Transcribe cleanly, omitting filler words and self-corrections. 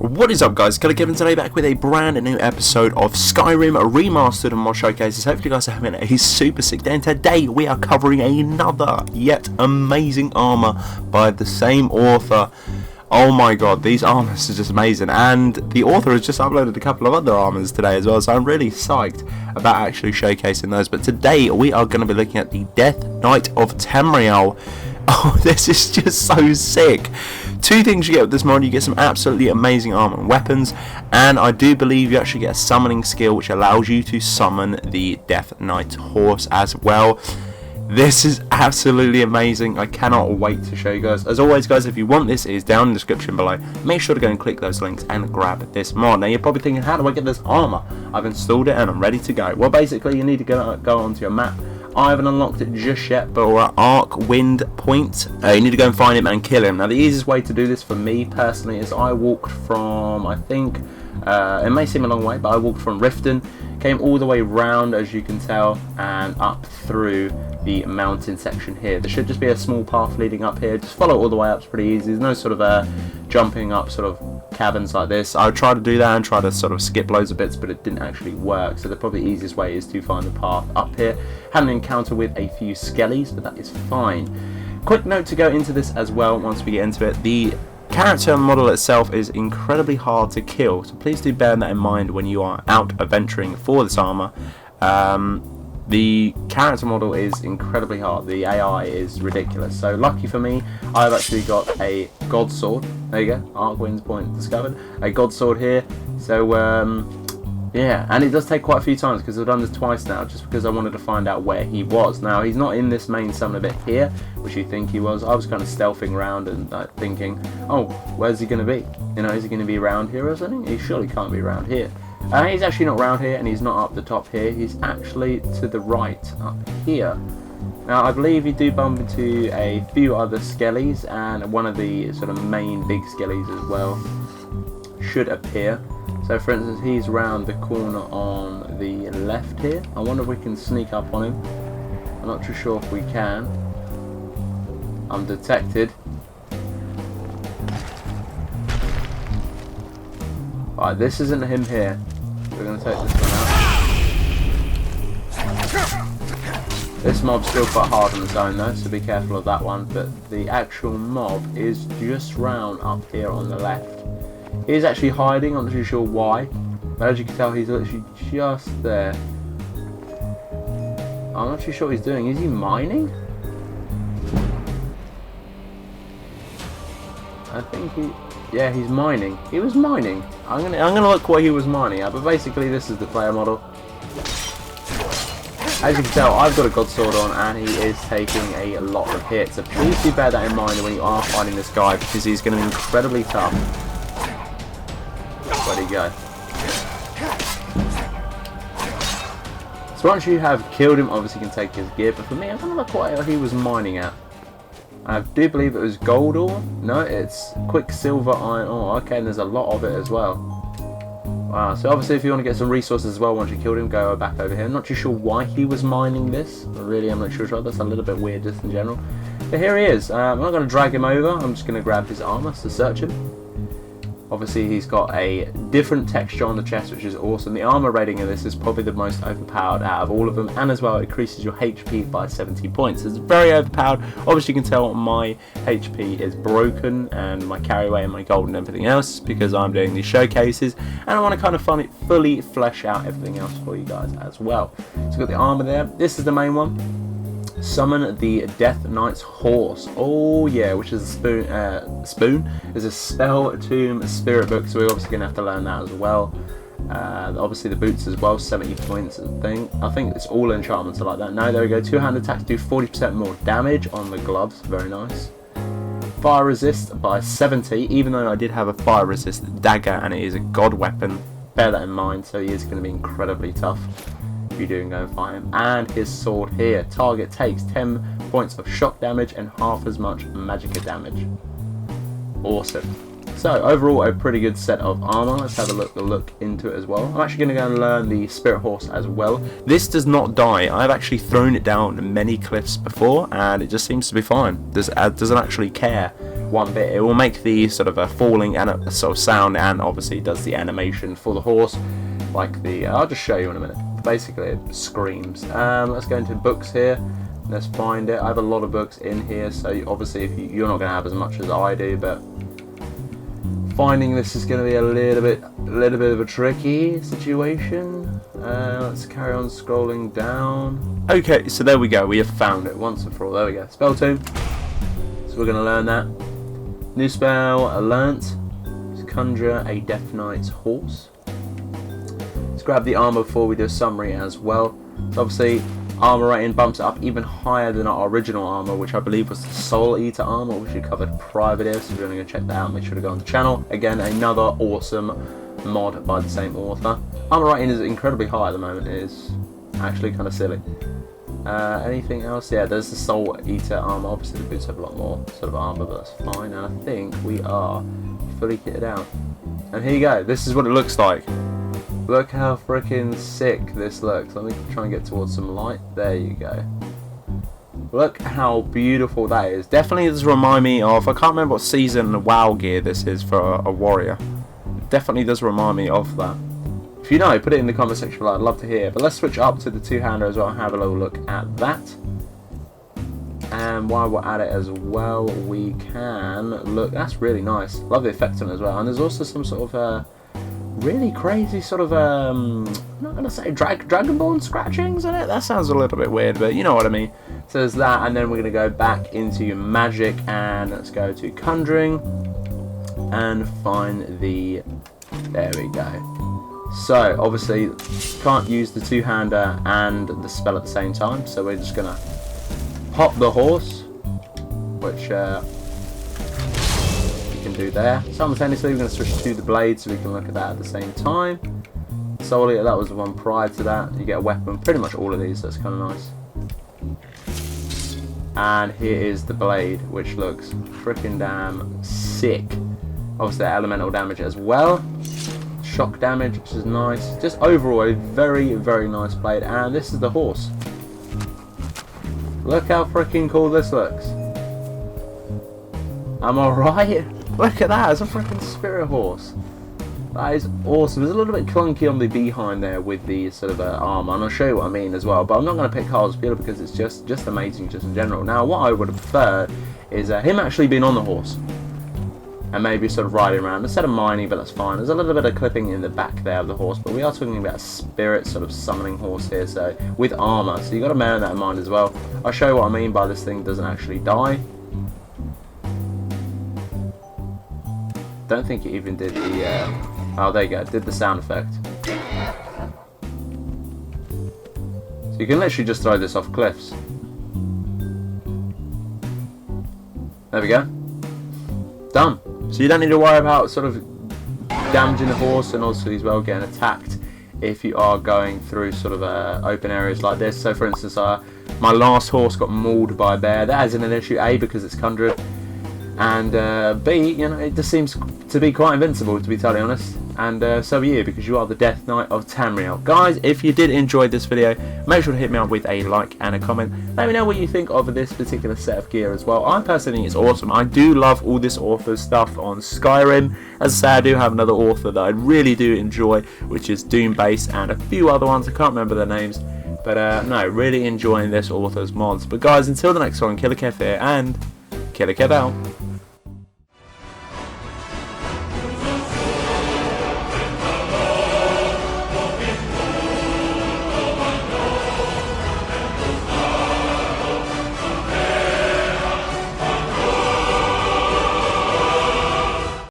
What is up, guys? Killerkev, and today back with a brand new episode of Skyrim Remastered and mod showcases. Hopefully you guys are having a super sick day, and today we are covering another yet amazing armor by the same author. Oh my god, these armors are just amazing, and the author has just uploaded a couple of other armors today as well, so I'm really psyched about actually showcasing those. But today we are going to be looking at the Death Knight of Tamriel. Oh, this is just so sick. Two things you get with this mod: you get some absolutely amazing armor and weapons, and I do believe you actually get a summoning skill which allows you to summon the Death Knight horse as well. This is absolutely amazing. I cannot wait to show you guys. As always, guys, if you want this, it is down in the description below. Make sure to go and click those links and grab this mod. Now you're probably thinking, how do I get this armor? I've installed it and I'm ready to go. Well, basically you need to go onto your map. I haven't unlocked it just yet, but we're at Arcwind Point. You need to go and find him and kill him. Now the easiest way to do this for me personally is I walked from, I think, it may seem a long way, but I walked from Riften, came all the way round, as you can tell, and up through the mountain section here. There should just be a small path leading up here. Just follow it all the way up. It's pretty easy. There's no sort of jumping up sort of caverns like this. I would try to do that and try to sort of skip loads of bits, but it didn't actually work. So the probably easiest way is to find the path up here. Had an encounter with a few skellies, but that is fine. Quick note to go into this as well once we get into it. The character model itself is incredibly hard to kill, so please do bear that in mind when you are out adventuring for this armor. The character model is incredibly hard. The AI is ridiculous. So lucky for me, I've actually got a god sword. There you go, Arcwind's Point discovered. A god sword here. So yeah, and it does take quite a few times because I've done this twice now, just because I wanted to find out where he was. Now he's not in this main summon bit here, which you think he was. I was kind of stealthing around and thinking, oh, where's he going to be? You know, is he going to be around here or something? He surely can't be around here. He's actually not around here, and he's not up the top here. He's actually to the right, up here. Now, I believe you do bump into a few other skellies, and one of the sort of main big skellies as well should appear. So, for instance, he's round the corner on the left here. I wonder if we can sneak up on him. I'm not too sure if we can. I'm detected. Right, this isn't him here. We're going to take this one out. This mob's still quite hard on its own though, so be careful of that one. But the actual mob is just round up here on the left. He's actually hiding, I'm not too sure why. But as you can tell, he's literally just there. I'm not too sure what he's doing. Is he mining? I think yeah, he's mining. He was mining. I'm gonna look what he was mining at, but basically this is the player model. As you can tell, I've got a god sword on and he is taking a lot of hits. So please do bear that in mind when you are fighting this guy, because he's going to be incredibly tough. Where'd he go? So once you have killed him, obviously you can take his gear, but for me, I'm gonna look what he was mining at. I do believe it was gold ore. No, it's quicksilver iron ore. Okay, and there's a lot of it as well. Wow, so obviously if you want to get some resources as well once you killed him, go back over here. I'm not too sure why he was mining this. Really, I'm not sure. That's a little bit weird just in general. But here he is. I'm not going to drag him over. I'm just going to grab his armor to search him. Obviously he's got a different texture on the chest, which is awesome. The armor rating of this is probably the most overpowered out of all of them, and as well it increases your HP by 70 points. It's very overpowered. Obviously you can tell my HP is broken and my carry weight and my gold and everything else, because I'm doing these showcases and I want to kind of fully flesh out everything else for you guys as well. So we've got the armor there. This is the main one. Summon the Death Knight's horse. Oh yeah, which is a spoon is a spell tomb spirit book, so we're obviously gonna have to learn that as well. Obviously the boots as well, 70 points I think it's all enchantments are like that. No, there we go. Two-hand attacks do 40% more damage on the gloves. Very nice. Fire resist by 70, even though I did have a fire resist dagger and it is a god weapon. Bear that in mind, so he is going to be incredibly tough if you do and go and fight him. And his sword here. Target takes 10 points of shock damage and half as much magicka damage. Awesome. So overall, a pretty good set of armor. Let's have a look into it as well. I'm actually going to go and learn the spirit horse as well. This does not die. I've actually thrown it down many cliffs before and it just seems to be fine. Doesn't actually care one bit. It will make the sort of a falling and sort of sound, and obviously does the animation for the horse, like the. I'll just show you in a minute. Basically, it screams. Let's go into books here. Let's find it. I have a lot of books in here, so obviously, if you're not going to have as much as I do, but finding this is going to be a little bit of a tricky situation. Let's carry on scrolling down. Okay, so there we go. We have found it once and for all. There we go. Spell tomb. So we're going to learn that. New spell, learnt. Let's conjure a Death Knight's horse. Let's grab the armor before we do a summary as well. So obviously, armor rating bumps it up even higher than our original armor, which I believe was the Soul Eater armor, which we covered private here. So if you're going to go check that out, make sure to go on the channel. Again, another awesome mod by the same author. Armor rating is incredibly high at the moment. It is actually kind of silly. Anything else? Yeah, there's the Soul Eater armor. Obviously the boots have a lot more sort of armor, but that's fine. And I think we are fully kitted out. And here you go. This is what it looks like. Look how freaking sick this looks. Let me try and get towards some light. There you go. Look how beautiful that is. Definitely does remind me of, I can't remember what season WoW gear this is for a warrior. Definitely does remind me of that. If you know, put it in the comment section below. I'd love to hear. But let's switch up to the two-hander as well and have a little look at that. And while we're at it as well, we can look. That's really nice. Love the effect on it as well. And there's also some sort of really crazy sort of I'm not going to say Dragonborn scratchings in it. That sounds a little bit weird, but you know what I mean. So there's that, and then we're going to go back into magic, and let's go to conjuring and find the. There we go. So obviously can't use the two-hander and the spell at the same time, so we're just gonna pop the horse, which you can do there. Simultaneously we're gonna switch to the blade so we can look at that at the same time. Solely, that was the one prior to that. You get a weapon, pretty much all of these, so that's kind of nice. And here is the blade, which looks freaking damn sick. Obviously elemental damage as well. Shock damage, which is nice. Just overall a very, very nice blade. And this is the horse. Look how freaking cool this looks. Am I right? Look at that, it's a freaking spirit horse. That is awesome. It's a little bit clunky on the behind there with the sort of armor, and I'll show you what I mean as well. But I'm not going to pick Carl's purely because it's just amazing, just in general. Now, what I would have preferred is him actually being on the horse and maybe sort of riding around instead of mining, but that's fine. There's a little bit of clipping in the back there of the horse, but we are talking about a spirit sort of summoning horse here, so with armor. So you got to bear that in mind as well. I'll show you what I mean by this thing doesn't actually die. Don't think it even did the. Oh, there you go. It did the sound effect. So you can literally just throw this off cliffs. There we go. Done. So you don't need to worry about sort of damaging the horse, and also as well getting attacked if you are going through sort of open areas like this. So for instance, my last horse got mauled by a bear. That isn't an issue, A, because it's conjured, and B, you know, it just seems to be quite invincible, to be totally honest. And so are you, because you are the Death Knight of Tamriel. Guys, if you did enjoy this video, make sure to hit me up with a like and a comment. Let me know what you think of this particular set of gear as well. I personally think it's awesome. I do love all this author's stuff on Skyrim. As I say, I do have another author that I really do enjoy, which is Doom based, and a few other ones. I can't remember their names. But no, really enjoying this author's mods. But guys, until the next one, Killerkev here, and Killerkev out.